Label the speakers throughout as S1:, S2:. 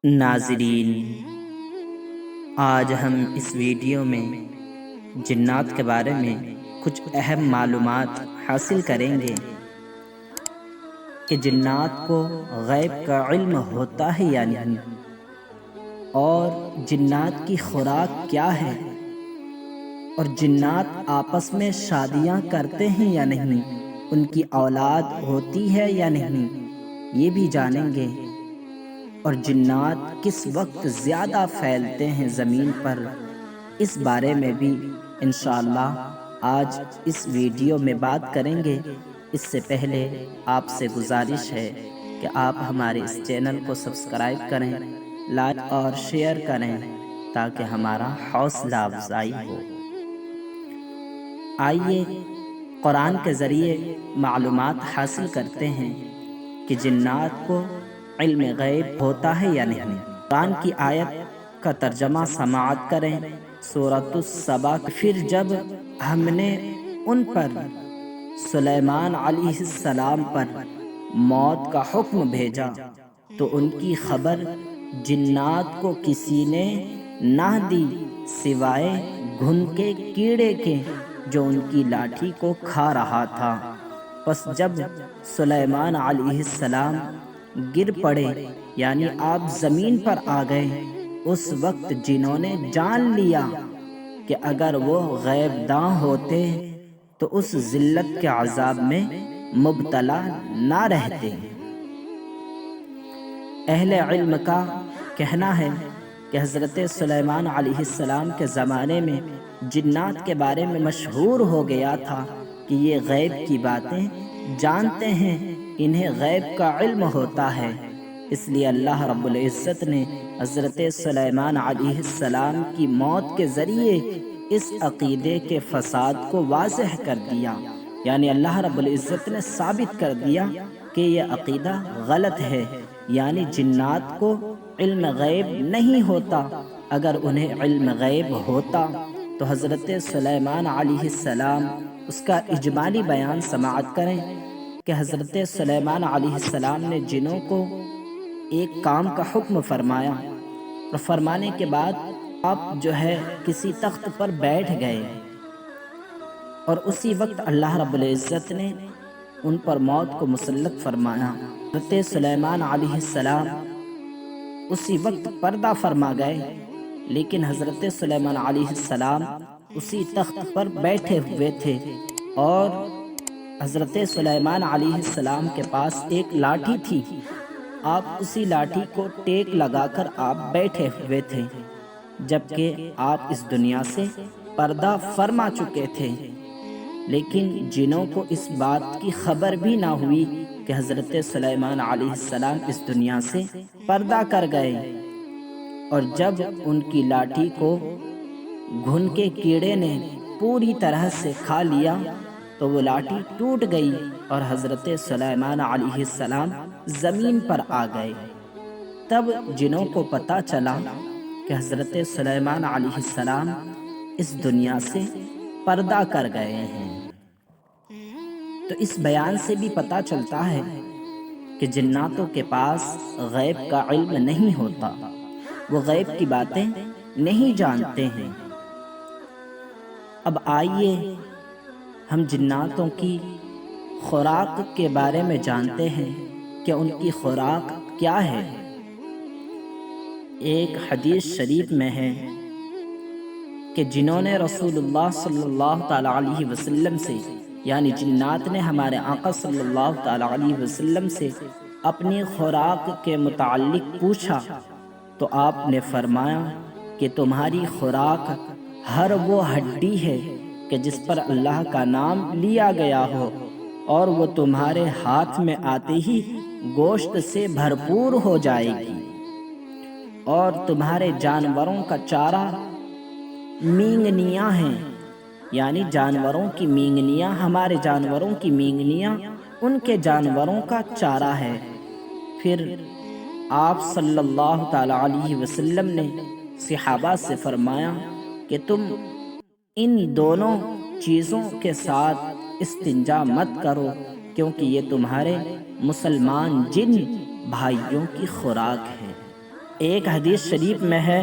S1: ناظرین، آج ہم اس ویڈیو میں جنات کے بارے میں کچھ اہم معلومات حاصل کریں گے کہ جنات کو غیب کا علم ہوتا ہے یا نہیں، اور جنات کی خوراک کیا ہے، اور جنات آپس میں شادیاں کرتے ہیں یا نہیں، ان کی اولاد ہوتی ہے یا نہیں، یہ بھی جانیں گے۔ اور جنات کس وقت زیادہ پھیلتے ہیں زمین پر، اس بارے میں بھی انشاءاللہ آج اس ویڈیو میں بات کریں گے۔ اس سے پہلے آپ سے گزارش ہے کہ آپ ہمارے اس چینل کو سبسکرائب کریں، لائک اور شیئر کریں تاکہ ہمارا حوصلہ افزائی ہو۔ آئیے قرآن کے ذریعے معلومات حاصل کرتے ہیں کہ جنات کو علم غیب ہوتا ہے یا نہیں۔ قرآن کی آیت کا ترجمہ سماعت کریں۔ سورۃ السبا۔ پھر جب ہم نے ان پر سلیمان علیہ السلام پر موت کا حکم بھیجا تو ان کی خبر جنات کو کسی نے نہ دی سوائے گھن کے کیڑے کے جو ان کی لاٹھی کو کھا رہا تھا۔ پس جب سلیمان علیہ السلام گر پڑے، یعنی آپ زمین پر آ گئے، اس وقت جنوں نے جان لیا کہ اگر وہ غیب داں ہوتے تو اس ذلت کے عذاب میں مبتلا نہ رہتے۔ اہل علم کا کہنا ہے کہ حضرت سلیمان علیہ السلام کے زمانے میں جنات کے بارے میں مشہور ہو گیا تھا کہ یہ غیب کی باتیں جانتے ہیں، انہیں غیب کا علم ہوتا ہے۔ اس لیے اللہ رب العزت نے حضرت سلیمان علیہ السلام کی موت کے ذریعے اس عقیدے کے فساد کو واضح کر دیا، یعنی اللہ رب العزت نے ثابت کر دیا کہ یہ عقیدہ غلط ہے، یعنی جنات کو علم غیب نہیں ہوتا۔ اگر انہیں علم غیب ہوتا تو حضرت سلیمان علیہ السلام، اس کا اجمالی بیان سماعت کریں کہ حضرت سلیمان علیہ السلام نے جنوں کو ایک کام کا حکم فرمایا، اور فرمانے کے بعد آپ کسی تخت پر بیٹھ گئے، اور اسی وقت اللہ رب العزت نے ان پر موت کو مسلط فرمایا۔ حضرت سلیمان علیہ السلام اسی وقت پردہ فرما گئے، لیکن حضرت سلیمان علیہ السلام اسی تخت پر بیٹھے ہوئے تھے، اور حضرت سلیمان علیہ السلام کے پاس ایک لاٹھی تھی۔ آپ اسی لاٹھی کو ٹیک لگا کر آپ بیٹھے ہوئے تھے، جبکہ آپ اس دنیا سے پردہ فرما چکے تھے، لیکن جنوں کو اس بات کی خبر بھی نہ ہوئی کہ حضرت سلیمان علیہ السلام اس دنیا سے پردہ کر گئے، اور جب ان کی لاٹھی کو گھن کے کیڑے نے پوری طرح سے کھا لیا تو وہ لاٹھی ٹوٹ گئی اور حضرت سلیمان علیہ السلام زمین پر آ گئے۔ تب جنوں کو پتہ چلا کہ حضرت سلیمان علیہ السلام اس دنیا سے پردہ کر گئے ہیں۔ تو اس بیان سے بھی پتہ چلتا ہے کہ جناتوں کے پاس غیب کا علم نہیں ہوتا، وہ غیب کی باتیں نہیں جانتے ہیں۔ اب آئیے ہم جناتوں کی خوراک کے بارے میں جانتے ہیں کہ ان کی خوراک کیا ہے۔ ایک حدیث شریف میں ہے کہ جنہوں نے رسول اللہ صلی اللہ تعالیٰ علیہ وسلم سے، یعنی جنات نے ہمارے آقا صلی اللہ تعالیٰ علیہ وسلم سے اپنی خوراک کے متعلق پوچھا تو آپ نے فرمایا کہ تمہاری خوراک ہر وہ ہڈی ہے کہ جس پر اللہ کا نام لیا گیا ہو، اور وہ تمہارے ہاتھ میں آتے ہی گوشت سے بھرپور ہو جائے گی، اور تمہارے جانوروں کا چارہ مینگنیاں ہیں، یعنی جانوروں کی مینگنیاں، ہمارے جانوروں کی مینگنیاں ان کے جانوروں کا چارہ ہے۔ پھر آپ صلی اللہ تعالیٰ علیہ وسلم نے صحابہ سے فرمایا کہ تم ان دونوں چیزوں کے ساتھ استنجا مت کرو، کیونکہ یہ تمہارے مسلمان جن بھائیوں کی خوراک ہے۔ ایک حدیث شریف میں ہے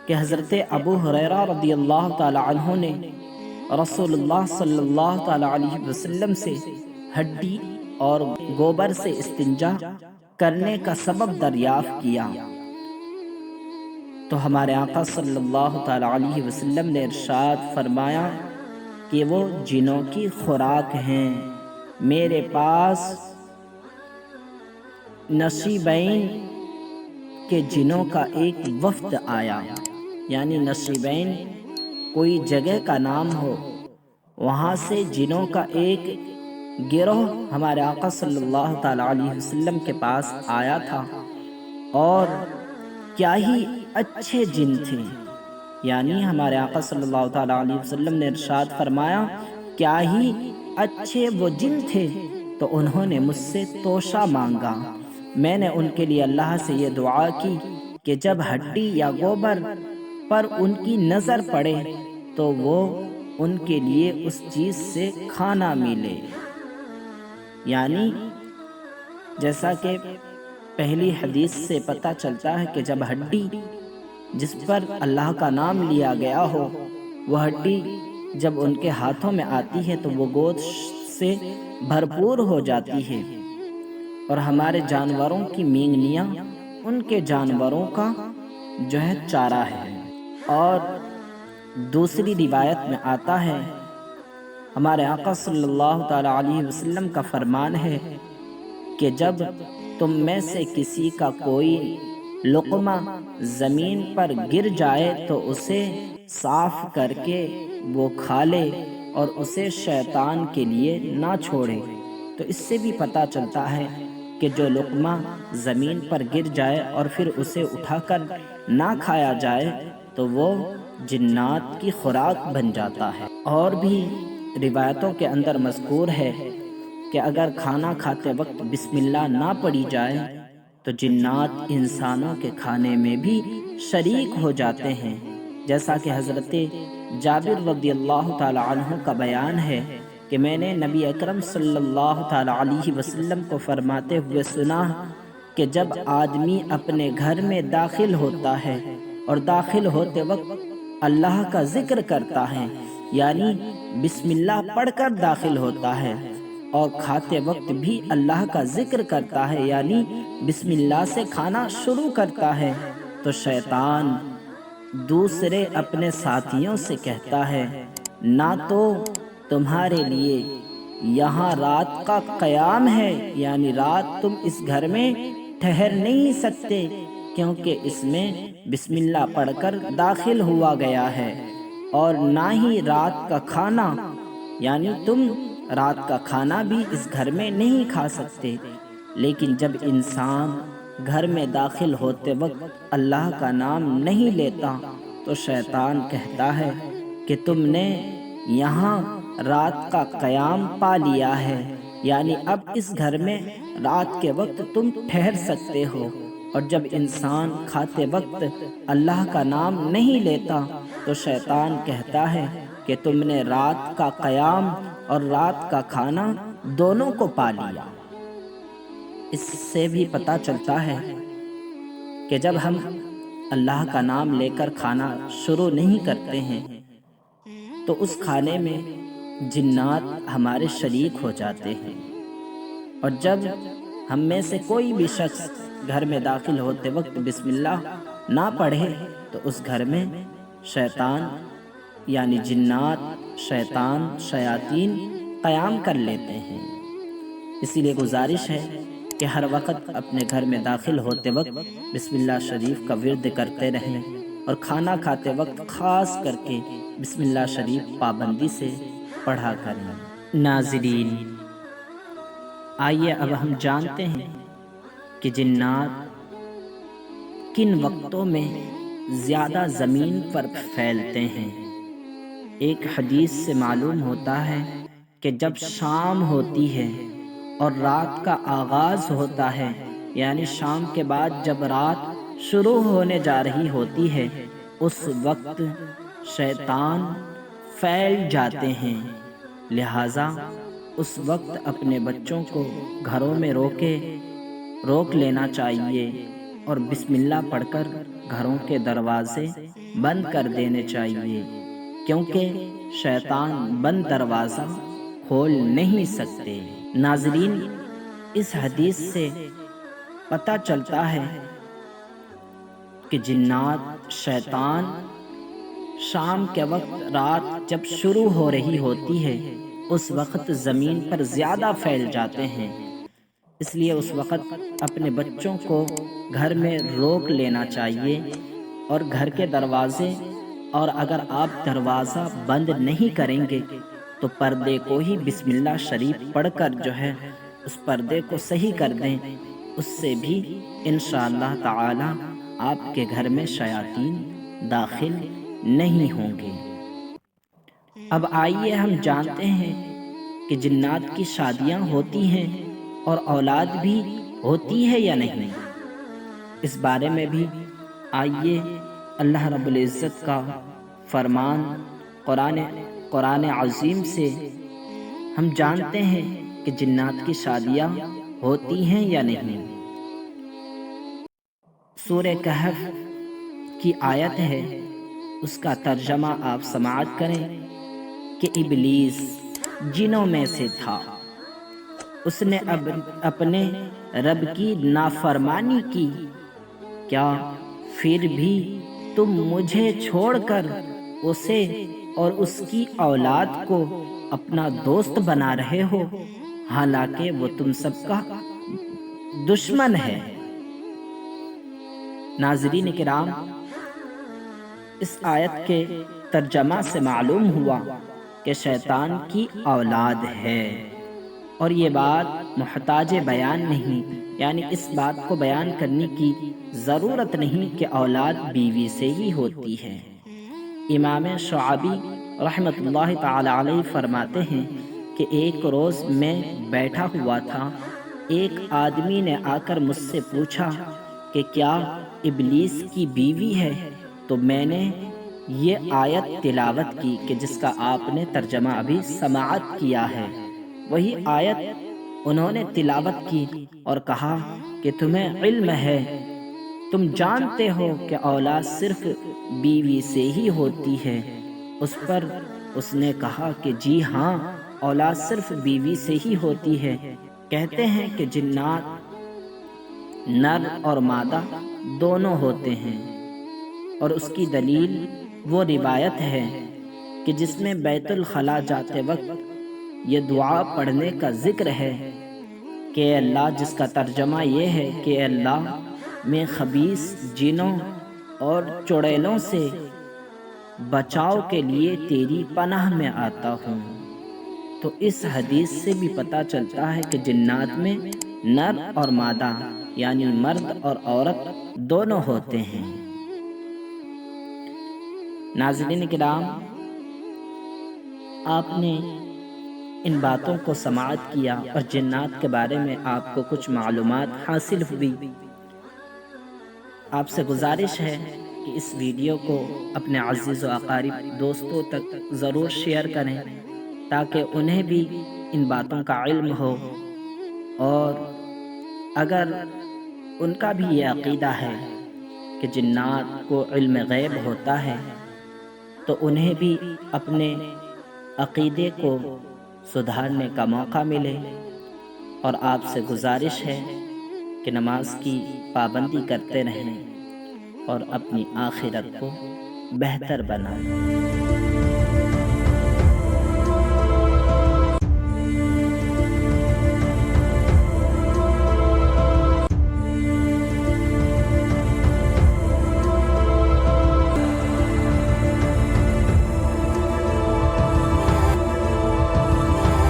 S1: کہ حضرت ابو ہریرہ رضی اللہ تعالی عنہ نے رسول اللہ صلی اللہ تعالی علیہ وسلم سے ہڈی اور گوبر سے استنجا کرنے کا سبب دریافت کیا تو ہمارے آقا صلی اللہ تعالی علیہ وسلم نے ارشاد فرمایا کہ وہ جنوں کی خوراک ہیں۔ میرے پاس نصیبین کے جنوں کا ایک وفد آیا، یعنی نصیبین کوئی جگہ کا نام ہو، وہاں سے جنوں کا ایک گروہ ہمارے آقا صلی اللہ تعالی علیہ وسلم کے پاس آیا تھا، اور کیا ہی اچھے جن تھے، یعنی ہمارے آقا صلی اللہ تعالی علیہ وسلم نے ارشاد فرمایا کیا ہی اچھے وہ جن تھے، تو انہوں نے مجھ سے توشہ مانگا۔ میں نے ان کے لیے اللہ سے یہ دعا کی کہ جب ہڈی یا گوبر پر ان کی نظر پڑے تو وہ ان کے لیے اس چیز سے کھانا ملے، یعنی جیسا کہ پہلی حدیث سے پتہ چلتا ہے کہ جب ہڈی جس پر اللہ کا نام لیا گیا ہو، وہ ہڈی جب ان کے ہاتھوں میں آتی ہے تو وہ گوشت سے بھرپور ہو جاتی ہے، اور ہمارے جانوروں کی مینگنیاں ان کے جانوروں کا جو ہے چارہ ہے۔ اور دوسری روایت میں آتا ہے ہمارے آقا صلی اللہ تعالی علیہ وسلم کا فرمان ہے کہ جب تم میں سے کسی کا کوئی لقمہ زمین پر گر جائے تو اسے صاف کر کے وہ کھا لے اور اسے شیطان کے لیے نہ چھوڑے۔ تو اس سے بھی پتہ چلتا ہے کہ جو لقمہ زمین پر گر جائے اور پھر اسے اٹھا کر نہ کھایا جائے تو وہ جنات کی خوراک بن جاتا ہے۔ اور بھی روایتوں کے اندر مذکور ہے کہ اگر کھانا کھاتے وقت بسم اللہ نہ پڑھی جائے تو جنات انسانوں کے کھانے میں بھی شریک ہو جاتے ہیں، جیسا کہ حضرت جابر رضی اللہ تعالی عنہ کا بیان ہے کہ میں نے نبی اکرم صلی اللہ تعالی علیہ وسلم کو فرماتے ہوئے سنا کہ جب آدمی اپنے گھر میں داخل ہوتا ہے اور داخل ہوتے وقت اللہ کا ذکر کرتا ہے، یعنی بسم اللہ پڑھ کر داخل ہوتا ہے، اور کھاتے وقت بھی اللہ کا ذکر کرتا ہے، یعنی بسم اللہ سے کھانا شروع کرتا ہے، تو شیطان دوسرے اپنے ساتھیوں سے کہتا ہے نہ تو تمہارے لیے یہاں رات کا قیام ہے، یعنی رات تم اس گھر میں ٹھہر نہیں سکتے کیونکہ اس میں بسم اللہ پڑھ کر داخل ہوا گیا ہے، اور نہ ہی رات کا کھانا، یعنی تم رات کا کھانا بھی اس گھر میں نہیں کھا سکتے۔ لیکن جب انسان گھر میں داخل ہوتے وقت اللہ کا نام نہیں لیتا تو شیطان کہتا ہے کہ تم نے یہاں رات کا قیام پا لیا ہے، یعنی اب اس گھر میں رات کے وقت تم ٹھہر سکتے ہو۔ اور جب انسان کھاتے وقت اللہ کا نام نہیں لیتا تو شیطان کہتا ہے کہ تم نے رات کا قیام اور رات کا کھانا دونوں کو پا لیا۔ اس سے بھی پتہ چلتا ہے کہ جب ہم اللہ کا نام لے کر کھانا شروع نہیں کرتے ہیں تو اس کھانے میں جنات ہمارے شریک ہو جاتے ہیں، اور جب ہم میں سے کوئی بھی شخص گھر میں داخل ہوتے وقت بسم اللہ نہ پڑھے تو اس گھر میں شیطان یعنی جنات، شیطان، شیاطین قیام کر لیتے ہیں۔ اسی لیے گزارش ہے کہ ہر وقت اپنے گھر میں داخل ہوتے وقت بسم اللہ شریف کا ورد کرتے رہیں، اور کھانا کھاتے وقت خاص کر کے بسم اللہ شریف پابندی سے پڑھا کریں۔ ناظرین، آئیے اب ہم جانتے ہیں کہ جنات کن وقتوں میں زیادہ زمین پر پھیلتے ہیں۔ ایک حدیث سے معلوم ہوتا ہے کہ جب شام ہوتی ہے اور رات کا آغاز ہوتا ہے، یعنی شام کے بعد جب رات شروع ہونے جا رہی ہوتی ہے، اس وقت شیطان پھیل جاتے ہیں، لہٰذا اس وقت اپنے بچوں کو گھروں میں روکے روک لینا چاہیے اور بسم اللہ پڑھ کر گھروں کے دروازے بند کر دینے چاہیے، کیونکہ شیطان بند دروازہ کھول نہیں سکتے۔ ناظرین، اس حدیث سے پتہ چلتا ہے کہ جنات، شیطان شام کے وقت رات جب شروع ہو رہی ہوتی ہے اس وقت زمین پر زیادہ پھیل جاتے ہیں، اس لیے اس وقت اپنے بچوں کو گھر میں روک لینا چاہیے اور گھر کے دروازے، اور اگر آپ دروازہ بند نہیں کریں گے تو پردے کو ہی بسم اللہ شریف پڑھ کر جو ہے اس پردے کو صحیح کر دیں، اس سے بھی انشاءاللہ تعالی آپ کے گھر میں شیاطین داخل نہیں ہوں گے۔ اب آئیے ہم جانتے ہیں کہ جنات کی شادیاں ہوتی ہیں اور اولاد بھی ہوتی ہے یا نہیں۔ اس بارے میں بھی آئیے اللہ رب العزت کا فرمان قرآن عظیم سے ہم جانتے ہیں کہ جنات کی شادیاں ہوتی ہیں یا نہیں۔ سورہ کہف کی آیت ہے، اس کا ترجمہ آپ سماعت کریں کہ ابلیس جنوں میں سے تھا، اس نے اپنے رب کی نافرمانی کی، کیا پھر بھی تم مجھے چھوڑ کر اسے اور اس کی اولاد کو اپنا دوست بنا رہے ہو، حالانکہ وہ تم سب کا دشمن ہے۔ ناظرین کرام، اس آیت کے ترجمہ سے معلوم ہوا کہ شیطان کی اولاد ہے، اور یہ بات محتاج بیان نہیں، یعنی اس بات کو بیان کرنے کی ضرورت نہیں کہ اولاد بیوی سے ہی ہوتی ہے۔ امام شعبی رحمۃ اللہ تعالی علیہ فرماتے ہیں کہ ایک روز میں بیٹھا ہوا تھا، ایک آدمی نے آ کر مجھ سے پوچھا کہ کیا ابلیس کی بیوی ہے، تو میں نے یہ آیت تلاوت کی کہ جس کا آپ نے ترجمہ ابھی سماعت کیا ہے، وہی آیت انہوں نے تلاوت کی اور کہا کہ تمہیں علم ہے، تم جانتے ہو کہ اولاد صرف بیوی سے ہی ہوتی ہے۔ اس پر اس نے کہا کہ جی ہاں، اولاد صرف بیوی سے ہی ہوتی ہے۔ کہتے ہیں کہ جنات نر اور مادہ دونوں ہوتے ہیں، اور اس کی دلیل وہ روایت ہے کہ جس میں بیت الخلاء جاتے وقت یہ دعا پڑھنے کا ذکر ہے کہ اے اللہ، جس کا ترجمہ یہ ہے کہ اے اللہ، میں خبیث جنوں اور چڑیلوں سے بچاؤ کے لیے تیری پناہ میں آتا ہوں۔ تو اس حدیث سے بھی پتہ چلتا ہے کہ جنات میں نر اور مادہ یعنی مرد اور عورت دونوں ہوتے ہیں۔ ناظرین کرام، آپ نے ان باتوں کو سماعت کیا اور جنات کے بارے میں آپ کو کچھ معلومات حاصل ہوئی۔ آپ سے گزارش ہے کہ اس ویڈیو کو اپنے عزیز و اقارب دوستوں تک ضرور شیئر کریں تاکہ انہیں بھی ان باتوں کا علم ہو، اور اگر ان کا بھی یہ عقیدہ ہے کہ جنات کو علم غیب ہوتا ہے تو انہیں بھی اپنے عقیدے کو سدھارنے کا موقع ملے۔ اور آپ سے گزارش ہے کہ نماز کی پابندی کرتے رہیں اور اپنی آخرت کو بہتر بنائیں۔